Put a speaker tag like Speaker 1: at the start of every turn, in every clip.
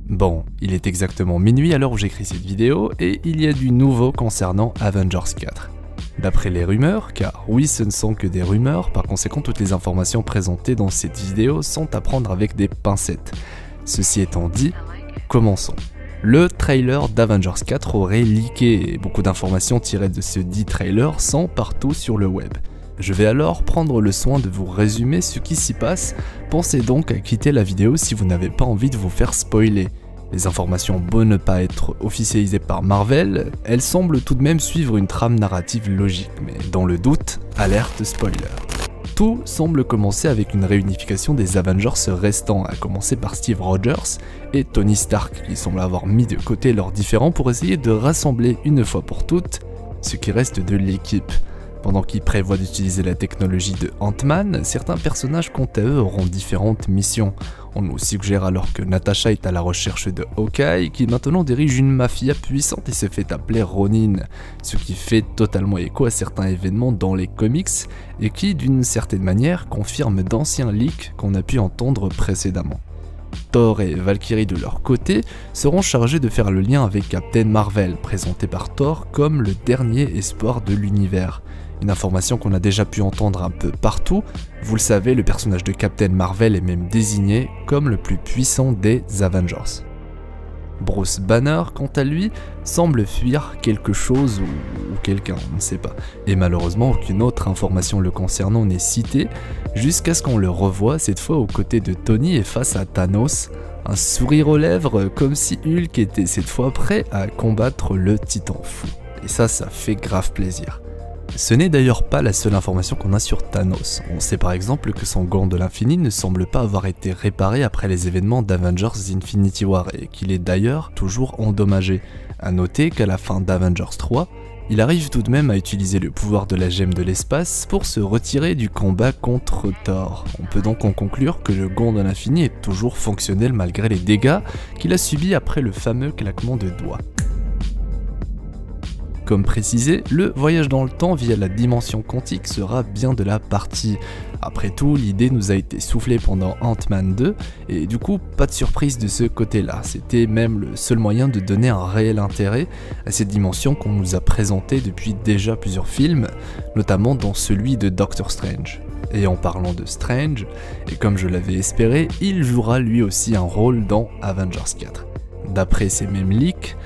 Speaker 1: Bon, il est exactement minuit à l'heure où j'écris cette vidéo et il y a du nouveau concernant Avengers 4. D'après les rumeurs, car oui ce ne sont que des rumeurs, par conséquent toutes les informations présentées dans cette vidéo sont à prendre avec des pincettes. Ceci étant dit, commençons. Le trailer d'Avengers 4 aurait leaké et beaucoup d'informations tirées de ce dit trailer sont partout sur le web. Je vais alors prendre le soin de vous résumer ce qui s'y passe, pensez donc à quitter la vidéo si vous n'avez pas envie de vous faire spoiler. Les informations beau ne pas être officialisées par Marvel, elles semblent tout de même suivre une trame narrative logique, mais dans le doute, alerte spoiler. Tout semble commencer avec une réunification des Avengers restants, à commencer par Steve Rogers et Tony Stark, qui semblent avoir mis de côté leurs différends pour essayer de rassembler une fois pour toutes ce qui reste de l'équipe. Pendant qu'ils prévoient d'utiliser la technologie de Ant-Man, certains personnages quant à eux auront différentes missions. On nous suggère alors que Natasha est à la recherche de Hawkeye, qui maintenant dirige une mafia puissante et se fait appeler Ronin, ce qui fait totalement écho à certains événements dans les comics et qui, d'une certaine manière, confirme d'anciens leaks qu'on a pu entendre précédemment. Thor et Valkyrie de leur côté seront chargés de faire le lien avec Captain Marvel, présenté par Thor comme le dernier espoir de l'univers. Une information qu'on a déjà pu entendre un peu partout, vous le savez, le personnage de Captain Marvel est même désigné comme le plus puissant des Avengers. Bruce Banner, quant à lui, semble fuir quelque chose ou quelqu'un, on ne sait pas. Et malheureusement, aucune autre information le concernant n'est citée, jusqu'à ce qu'on le revoie cette fois aux côtés de Tony et face à Thanos, un sourire aux lèvres comme si Hulk était cette fois prêt à combattre le Titan fou. Et ça fait grave plaisir. Ce n'est d'ailleurs pas la seule information qu'on a sur Thanos. On sait par exemple que son gant de l'infini ne semble pas avoir été réparé après les événements d'Avengers Infinity War et qu'il est d'ailleurs toujours endommagé. A noter qu'à la fin d'Avengers 3, il arrive tout de même à utiliser le pouvoir de la gemme de l'espace pour se retirer du combat contre Thor. On peut donc en conclure que le gant de l'infini est toujours fonctionnel malgré les dégâts qu'il a subis après le fameux claquement de doigts. Comme précisé, le voyage dans le temps via la dimension quantique sera bien de la partie. Après tout, l'idée nous a été soufflée pendant Ant-Man 2, et du coup, pas de surprise de ce côté-là. C'était même le seul moyen de donner un réel intérêt à cette dimension qu'on nous a présentée depuis déjà plusieurs films, notamment dans celui de Doctor Strange. Et en parlant de Strange, et comme je l'avais espéré, il jouera lui aussi un rôle dans Avengers 4. D'après ces mêmes leaks,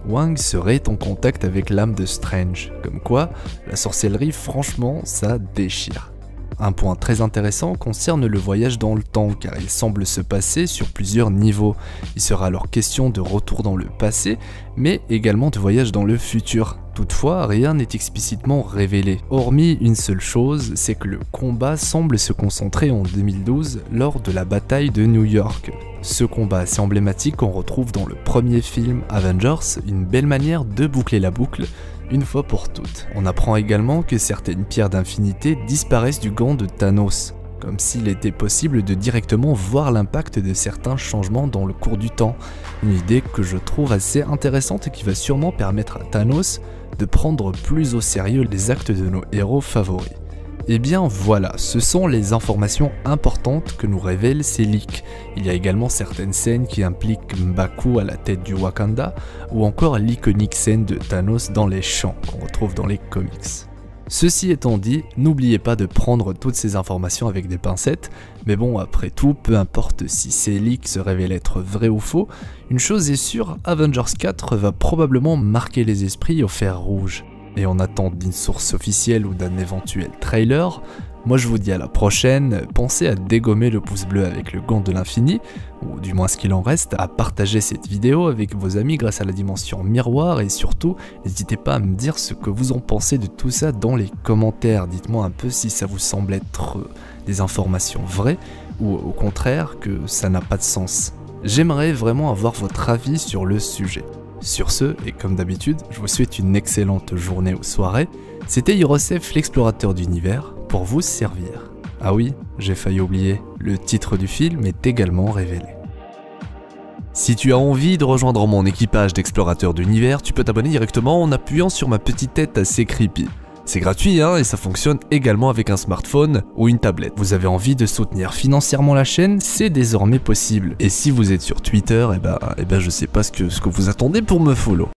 Speaker 1: Wong serait en contact avec l'âme de Strange, comme quoi la sorcellerie franchement ça déchire. Un point très intéressant concerne le voyage dans le temps car il semble se passer sur plusieurs niveaux. Il sera alors question de retour dans le passé mais également de voyage dans le futur. Toutefois, rien n'est explicitement révélé, hormis une seule chose, c'est que le combat semble se concentrer en 2012 lors de la bataille de New York. Ce combat assez emblématique qu'on retrouve dans le premier film Avengers, une belle manière de boucler la boucle une fois pour toutes. On apprend également que certaines pierres d'infinité disparaissent du gant de Thanos, comme s'il était possible de directement voir l'impact de certains changements dans le cours du temps. Une idée que je trouve assez intéressante et qui va sûrement permettre à Thanos de prendre plus au sérieux les actes de nos héros favoris. Et bien voilà, ce sont les informations importantes que nous révèlent ces leaks. Il y a également certaines scènes qui impliquent M'Baku à la tête du Wakanda, ou encore l'iconique scène de Thanos dans les champs qu'on retrouve dans les comics. Ceci étant dit, n'oubliez pas de prendre toutes ces informations avec des pincettes, mais bon après tout, peu importe si ces leaks se révèlent être vrais ou faux, une chose est sûre, Avengers 4 va probablement marquer les esprits au fer rouge. Et en attente d'une source officielle ou d'un éventuel trailer, moi je vous dis à la prochaine, pensez à dégommer le pouce bleu avec le gant de l'infini, ou du moins ce qu'il en reste, à partager cette vidéo avec vos amis grâce à la dimension miroir et surtout, n'hésitez pas à me dire ce que vous en pensez de tout ça dans les commentaires, dites-moi un peu si ça vous semble être des informations vraies ou au contraire que ça n'a pas de sens. J'aimerais vraiment avoir votre avis sur le sujet. Sur ce, et comme d'habitude, je vous souhaite une excellente journée ou soirée. C'était Hirosef, l'explorateur d'univers, pour vous servir. Ah oui, j'ai failli oublier, le titre du film est également révélé. Si tu as envie de rejoindre mon équipage d'explorateurs d'univers, tu peux t'abonner directement en appuyant sur ma petite tête assez creepy. C'est gratuit hein, et ça fonctionne également avec un smartphone ou une tablette. Vous avez envie de soutenir financièrement la chaîne, c'est désormais possible. Et si vous êtes sur Twitter, je sais pas ce que vous attendez pour me follow.